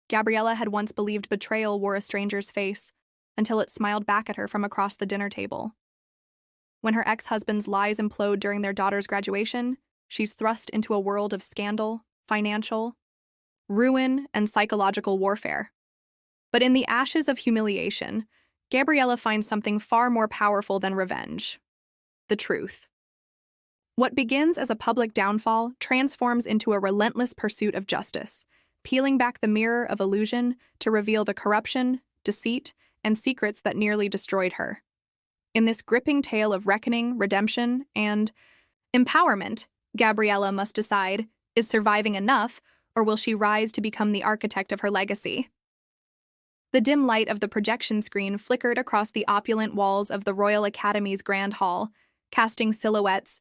Gabriella had once believed betrayal wore a stranger's face, until it smiled back at her from across the dinner table. When her ex-husband's lies implode during their daughter's graduation, she's thrust into a world of scandal, financial ruin, and psychological warfare. But in the ashes of humiliation, Gabriella finds something far more powerful than revenge: the truth. What begins as a public downfall transforms into a relentless pursuit of justice, peeling back the mirror of illusion to reveal the corruption, deceit, and secrets that nearly destroyed her. In this gripping tale of reckoning, redemption, and empowerment, Gabriella must decide, is surviving enough, or will she rise to become the architect of her legacy? The dim light of the projection screen flickered across the opulent walls of the Royal Academy's Grand Hall, casting silhouettes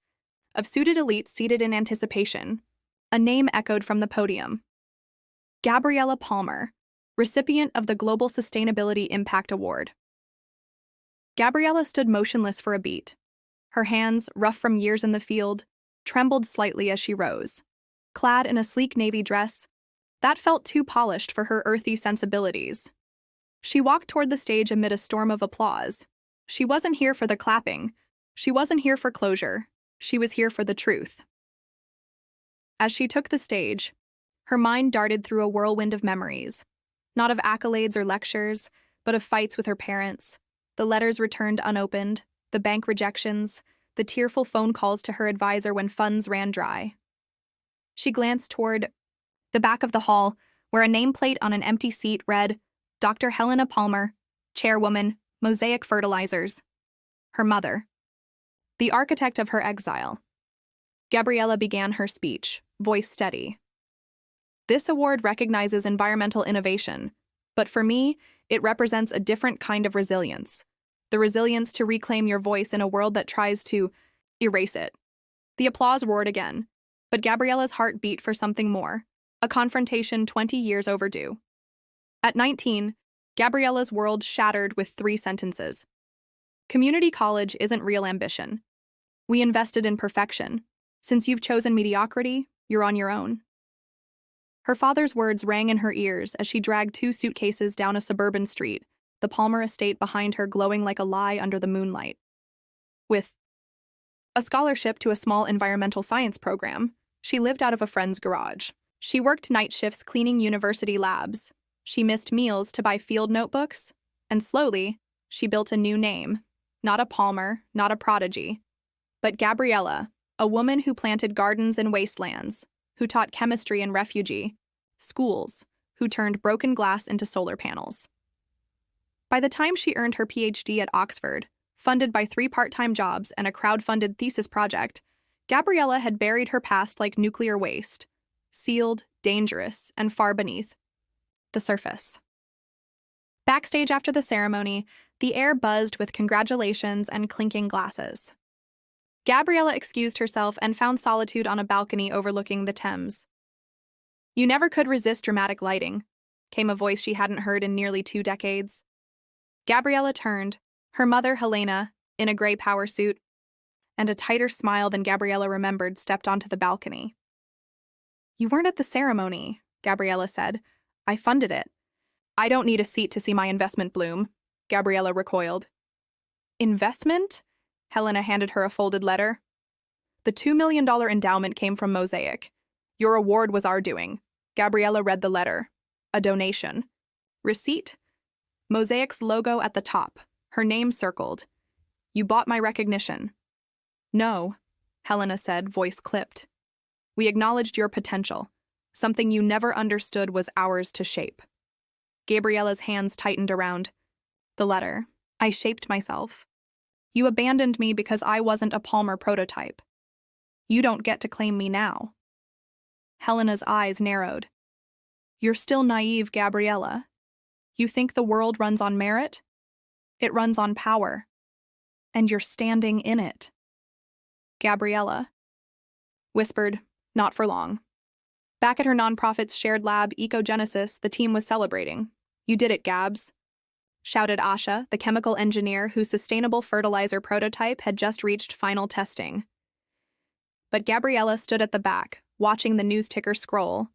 of suited elites seated in anticipation. A name echoed from the podium: Gabriella Palmer, recipient of the Global Sustainability Impact Award. Gabriella stood motionless for a beat. Her hands, rough from years in the field, trembled slightly as she rose. Clad in a sleek navy dress that felt too polished for her earthy sensibilities, she walked toward the stage amid a storm of applause. She wasn't here for the clapping. She wasn't here for closure. She was here for the truth. As she took the stage, her mind darted through a whirlwind of memories, not of accolades or lectures, but of fights with her parents, the letters returned unopened, the bank rejections, the tearful phone calls to her advisor when funds ran dry. She glanced toward the back of the hall, where a nameplate on an empty seat read, Dr. Helena Palmer, Chairwoman, Mosaic Fertilizers. Her mother. The architect of her exile. Gabriella began her speech, voice steady. This award recognizes environmental innovation, but for me, it represents a different kind of resilience. The resilience to reclaim your voice in a world that tries to erase it. The applause roared again, but Gabriella's heart beat for something more, a confrontation 20 years overdue. At 19, Gabriella's world shattered with 3 sentences. Community college isn't real ambition. We invested in perfection. Since you've chosen mediocrity, you're on your own. Her father's words rang in her ears as she dragged 2 suitcases down a suburban street, the Palmer estate behind her glowing like a lie under the moonlight. With a scholarship to a small environmental science program, she lived out of a friend's garage. She worked night shifts cleaning university labs. She missed meals to buy field notebooks, and slowly, she built a new name. Not a Palmer, not a prodigy, but Gabriella, a woman who planted gardens in wastelands, who taught chemistry in refugee schools, who turned broken glass into solar panels. By the time she earned her PhD at Oxford, funded by 3 part-time jobs and a crowd-funded thesis project, Gabriella had buried her past like nuclear waste, sealed, dangerous, and far beneath the surface. Backstage after the ceremony, the air buzzed with congratulations and clinking glasses. Gabriella excused herself and found solitude on a balcony overlooking the Thames. You never could resist dramatic lighting, came a voice she hadn't heard in nearly 2 decades. Gabriella turned, her mother, Helena, in a gray power suit, and a tighter smile than Gabriella remembered stepped onto the balcony. You weren't at the ceremony, Gabriella said. I funded it. I don't need a seat to see my investment bloom, Gabriella recoiled. Investment? Helena handed her a folded letter. The $2 million endowment came from Mosaic. Your award was our doing. Gabriella read the letter. A donation. Receipt? Mosaic's logo at the top, her name circled. You bought my recognition. No, Helena said, voice clipped. We acknowledged your potential. Something you never understood was ours to shape. Gabriella's hands tightened around the letter. I shaped myself. You abandoned me because I wasn't a Palmer prototype. You don't get to claim me now. Helena's eyes narrowed. You're still naive, Gabriella. You think the world runs on merit? It runs on power. And you're standing in it. Gabriella whispered, not for long. Back at her nonprofit's shared lab, Ecogenesis, the team was celebrating. You did it, Gabs, shouted Asha, the chemical engineer whose sustainable fertilizer prototype had just reached final testing. But Gabriella stood at the back, watching the news ticker scroll.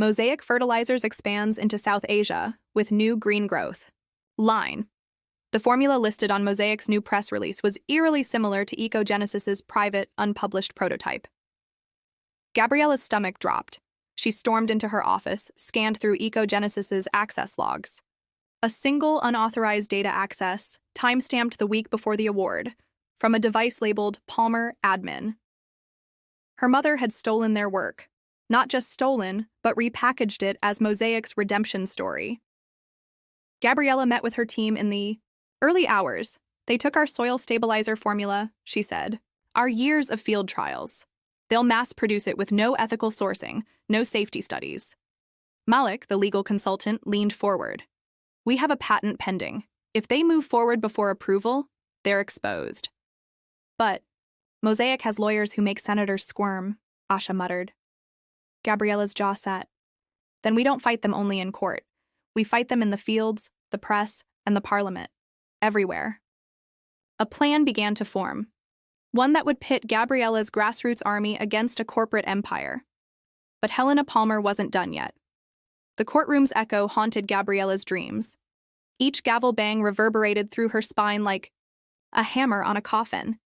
Mosaic Fertilizers expands into South Asia with new green growth. Line. The formula listed on Mosaic's new press release was eerily similar to Ecogenesis's private, unpublished prototype. Gabriella's stomach dropped. She stormed into her office, scanned through Ecogenesis's access logs. A single unauthorized data access, timestamped the week before the award, from a device labeled Palmer Admin. Her mother had stolen their work. Not just stolen, but repackaged it as Mosaic's redemption story. Gabriella met with her team in the early hours. They took our soil stabilizer formula, she said. Our years of field trials. They'll mass produce it with no ethical sourcing, no safety studies. Malik, the legal consultant, leaned forward. We have a patent pending. If they move forward before approval, they're exposed. But Mosaic has lawyers who make senators squirm, Asha muttered. Gabriella's jaw set. Then we don't fight them only in court. We fight them in the fields, the press, and the parliament. Everywhere. A plan began to form. One that would pit Gabriella's grassroots army against a corporate empire. But Helena Palmer wasn't done yet. The courtroom's echo haunted Gabriella's dreams. Each gavel bang reverberated through her spine like a hammer on a coffin.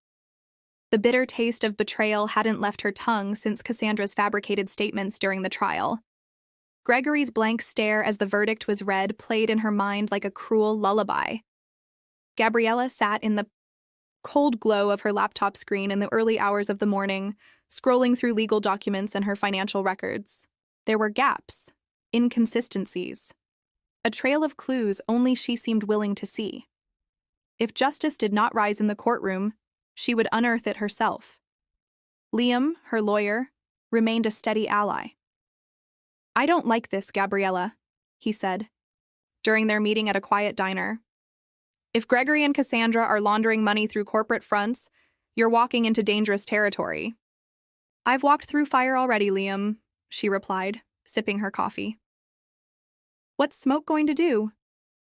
The bitter taste of betrayal hadn't left her tongue since Cassandra's fabricated statements during the trial. Gregory's blank stare as the verdict was read played in her mind like a cruel lullaby. Gabriella sat in the cold glow of her laptop screen in the early hours of the morning, scrolling through legal documents and her financial records. There were gaps, inconsistencies, a trail of clues only she seemed willing to see. If justice did not rise in the courtroom, she would unearth it herself. Liam, her lawyer, remained a steady ally. I don't like this, Gabriella, he said, during their meeting at a quiet diner. If Gregory and Cassandra are laundering money through corporate fronts, you're walking into dangerous territory. I've walked through fire already, Liam, she replied, sipping her coffee. What's Smoke going to do?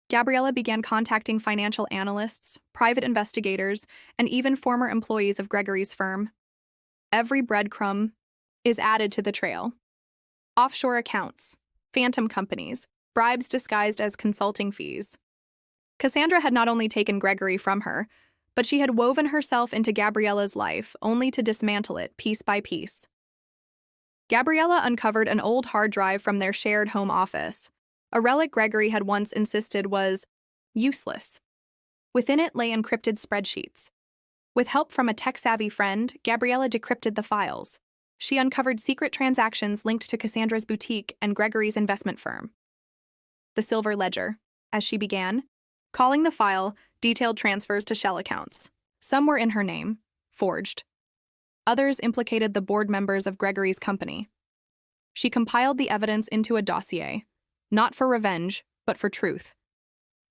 Gabriella began contacting financial analysts, private investigators, and even former employees of Gregory's firm. Every breadcrumb is added to the trail. Offshore accounts, phantom companies, bribes disguised as consulting fees. Cassandra had not only taken Gregory from her, but she had woven herself into Gabriella's life only to dismantle it piece by piece. Gabriella uncovered an old hard drive from their shared home office, a relic Gregory had once insisted was useless. Within it lay encrypted spreadsheets. With help from a tech-savvy friend, Gabriella decrypted the files. She uncovered secret transactions linked to Cassandra's boutique and Gregory's investment firm. The Silver Ledger, as she began, calling the file detailed transfers to shell accounts. Some were in her name, forged. Others implicated the board members of Gregory's company. She compiled the evidence into a dossier, not for revenge, but for truth.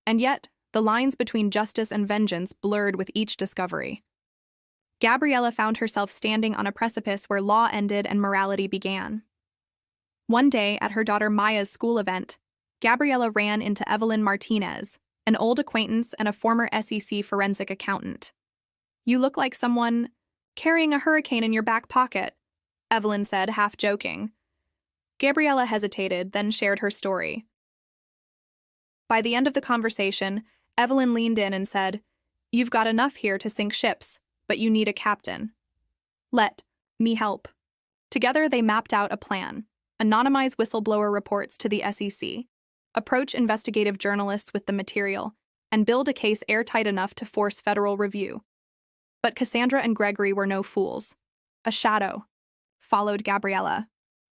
And yet, the lines between justice and vengeance blurred with each discovery. Gabriella found herself standing on a precipice where law ended and morality began. One day, at her daughter Maya's school event, Gabriella ran into Evelyn Martinez, an old acquaintance and a former SEC forensic accountant. You look like someone carrying a hurricane in your back pocket, Evelyn said, half joking. Gabriella hesitated, then shared her story. By the end of the conversation, Evelyn leaned in and said, You've got enough here to sink ships, but you need a captain. Let me help. Together they mapped out a plan, anonymize whistleblower reports to the SEC, approach investigative journalists with the material, and build a case airtight enough to force federal review. But Cassandra and Gregory were no fools. A shadow followed Gabriella.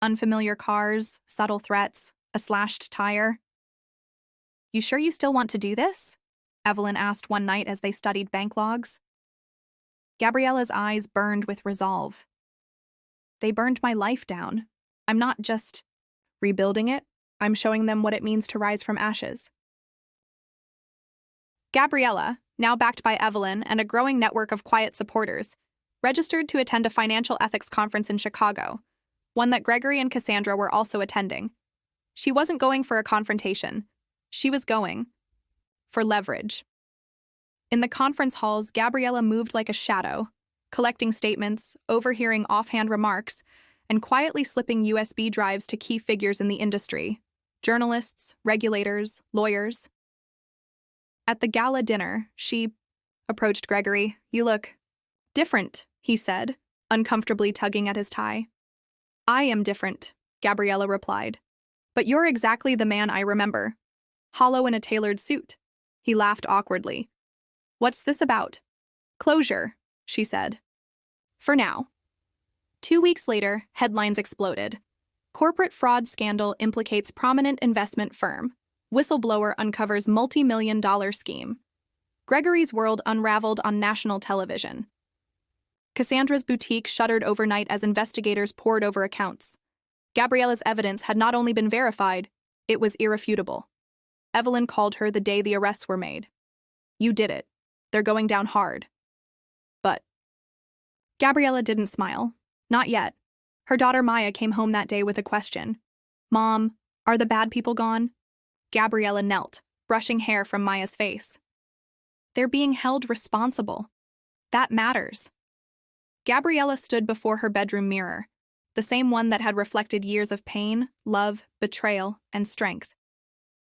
Unfamiliar cars, subtle threats, a slashed tire. You sure you still want to do this? Evelyn asked one night as they studied bank logs. Gabriella's eyes burned with resolve. They burned my life down. I'm not just rebuilding it, I'm showing them what it means to rise from ashes. Gabriella, now backed by Evelyn and a growing network of quiet supporters, registered to attend a financial ethics conference in Chicago, one that Gregory and Cassandra were also attending. She wasn't going for a confrontation. She was going for leverage. In the conference halls, Gabriella moved like a shadow, collecting statements, overhearing offhand remarks, and quietly slipping USB drives to key figures in the industry: journalists, regulators, lawyers. At the gala dinner, she approached Gregory. "You look different," he said, uncomfortably tugging at his tie. "I am different," Gabriella replied. "But you're exactly the man I remember. Hollow in a tailored suit." He laughed awkwardly. "What's this about?" "Closure," she said. "For now." 2 weeks later, headlines exploded. Corporate fraud scandal implicates prominent investment firm. Whistleblower uncovers multi-million-dollar scheme. Gregory's world unraveled on national television. Cassandra's boutique shuttered overnight as investigators pored over accounts. Gabriella's evidence had not only been verified, it was irrefutable. Evelyn called her the day the arrests were made. "You did it. They're going down hard." But Gabriella didn't smile. Not yet. Her daughter Maya came home that day with a question. "Mom, are the bad people gone?" Gabriella knelt, brushing hair from Maya's face. "They're being held responsible. That matters." Gabriella stood before her bedroom mirror, the same one that had reflected years of pain, love, betrayal, and strength.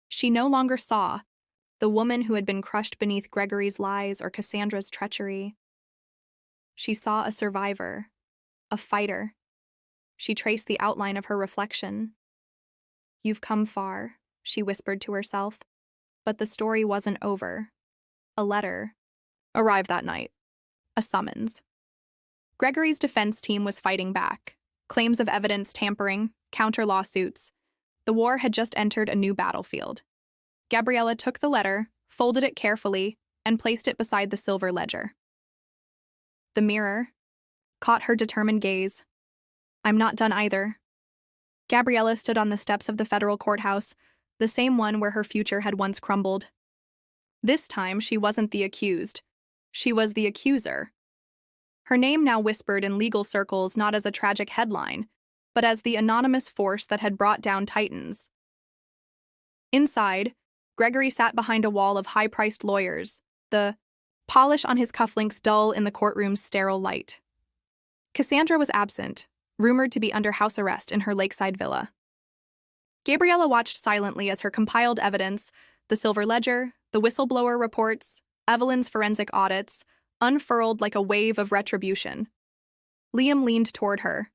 She no longer saw the woman who had been crushed beneath Gregory's lies or Cassandra's treachery. She saw a survivor, a fighter. She traced the outline of her reflection. "You've come far," she whispered to herself. But the story wasn't over. A letter arrived that night. A summons. Gregory's defense team was fighting back. Claims of evidence tampering, counter-lawsuits. The war had just entered a new battlefield. Gabriella took the letter, folded it carefully, and placed it beside the silver ledger. The mirror caught her determined gaze. "I'm not done either." Gabriella stood on the steps of the federal courthouse, the same one where her future had once crumbled. This time, she wasn't the accused. She was the accuser. Her name now whispered in legal circles not as a tragic headline, but as the anonymous force that had brought down titans. Inside, Gregory sat behind a wall of high-priced lawyers, the polish on his cufflinks dull in the courtroom's sterile light. Cassandra was absent, rumored to be under house arrest in her lakeside villa. Gabriella watched silently as her compiled evidence, the silver ledger, the whistleblower reports, Evelyn's forensic audits, unfurled like a wave of retribution. Liam leaned toward her.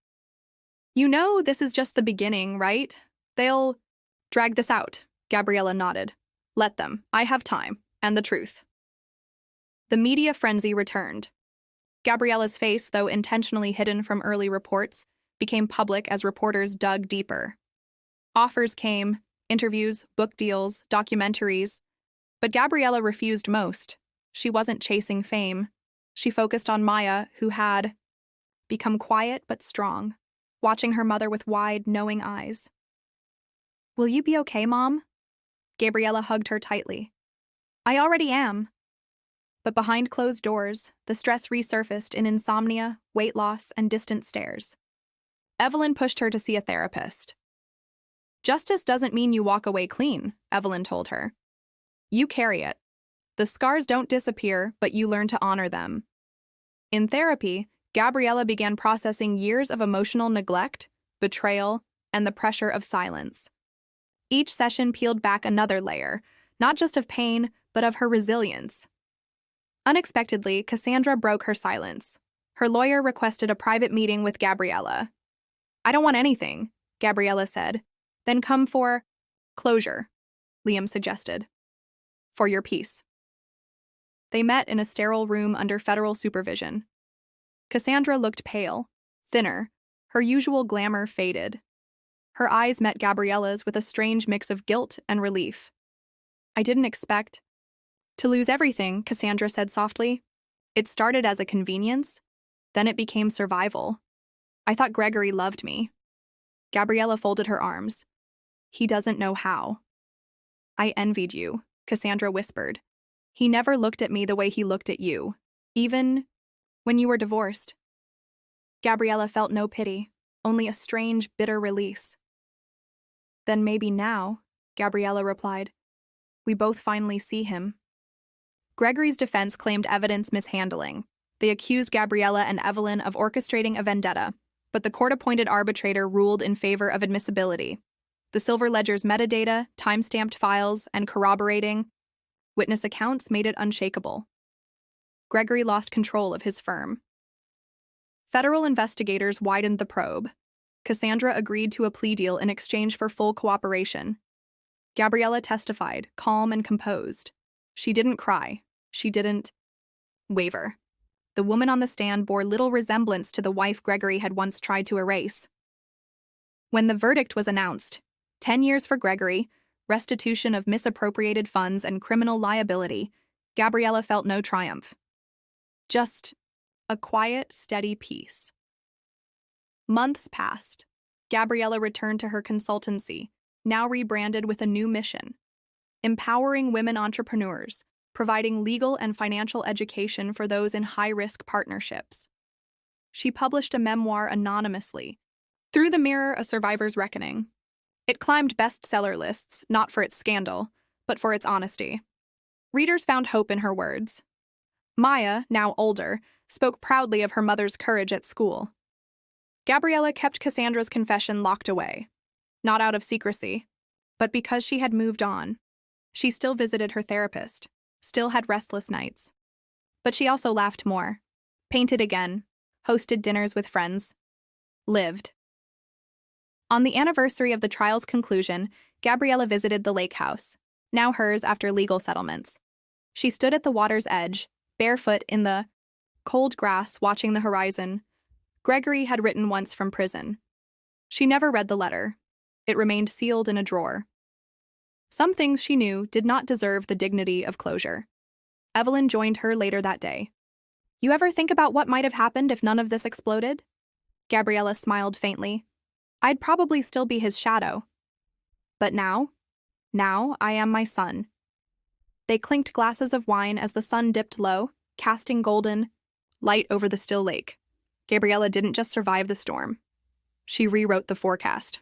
"You know this is just the beginning, right? They'll drag this out," Gabriella nodded. "Let them. I have time. And the truth." The media frenzy returned. Gabriella's face, though intentionally hidden from early reports, became public as reporters dug deeper. Offers came, interviews, book deals, documentaries. But Gabriella refused most. She wasn't chasing fame. She focused on Maya, who had become quiet but strong, watching her mother with wide, knowing eyes. "Will you be okay, Mom?" Gabriella hugged her tightly. "I already am." But behind closed doors, the stress resurfaced in insomnia, weight loss, and distant stares. Evelyn pushed her to see a therapist. "Justice doesn't mean you walk away clean," Evelyn told her. "You carry it. The scars don't disappear, but you learn to honor them." In therapy, Gabriella began processing years of emotional neglect, betrayal, and the pressure of silence. Each session peeled back another layer, not just of pain, but of her resilience. Unexpectedly, Cassandra broke her silence. Her lawyer requested a private meeting with Gabriella. "I don't want anything," Gabriella said. "Then come for closure," Liam suggested. "For your peace." They met in a sterile room under federal supervision. Cassandra looked pale, thinner, her usual glamour faded. Her eyes met Gabriella's with a strange mix of guilt and relief. "I didn't expect to lose everything," Cassandra said softly. "It started as a convenience, then it became survival. I thought Gregory loved me." Gabriella folded her arms. "He doesn't know how." "I envied you," Cassandra whispered. "He never looked at me the way he looked at you, even when you were divorced." Gabriella felt no pity, only a strange, bitter release. "Then maybe now," Gabriella replied, "we both finally see him." Gregory's defense claimed evidence mishandling. They accused Gabriella and Evelyn of orchestrating a vendetta, but the court-appointed arbitrator ruled in favor of admissibility. The silver ledger's metadata, time-stamped files, and corroborating witness accounts made it unshakable. Gregory lost control of his firm. Federal investigators widened the probe. Cassandra agreed to a plea deal in exchange for full cooperation. Gabriella testified, calm and composed. She didn't cry. She didn't waver. The woman on the stand bore little resemblance to the wife Gregory had once tried to erase. When the verdict was announced, 10 years for Gregory, restitution of misappropriated funds and criminal liability, Gabriella felt no triumph. Just a quiet, steady peace. Months passed. Gabriella returned to her consultancy, now rebranded with a new mission: empowering women entrepreneurs, providing legal and financial education for those in high-risk partnerships. She published a memoir anonymously, Through the Mirror: A Survivor's Reckoning. It climbed bestseller lists, not for its scandal, but for its honesty. Readers found hope in her words. Maya, now older, spoke proudly of her mother's courage at school. Gabriella kept Cassandra's confession locked away, not out of secrecy, but because she had moved on. She still visited her therapist, still had restless nights. But she also laughed more, painted again, hosted dinners with friends, lived. On the anniversary of the trial's conclusion, Gabriella visited the lake house, now hers after legal settlements. She stood at the water's edge, barefoot in the cold grass, watching the horizon. Gregory had written once from prison. She never read the letter. It remained sealed in a drawer. Some things she knew did not deserve the dignity of closure. Evelyn joined her later that day. "You ever think about what might have happened if none of this exploded?" Gabriella smiled faintly. "I'd probably still be his shadow. But now I am my son." They clinked glasses of wine as the sun dipped low, casting golden light over the still lake. Gabriella didn't just survive the storm. She rewrote the forecast.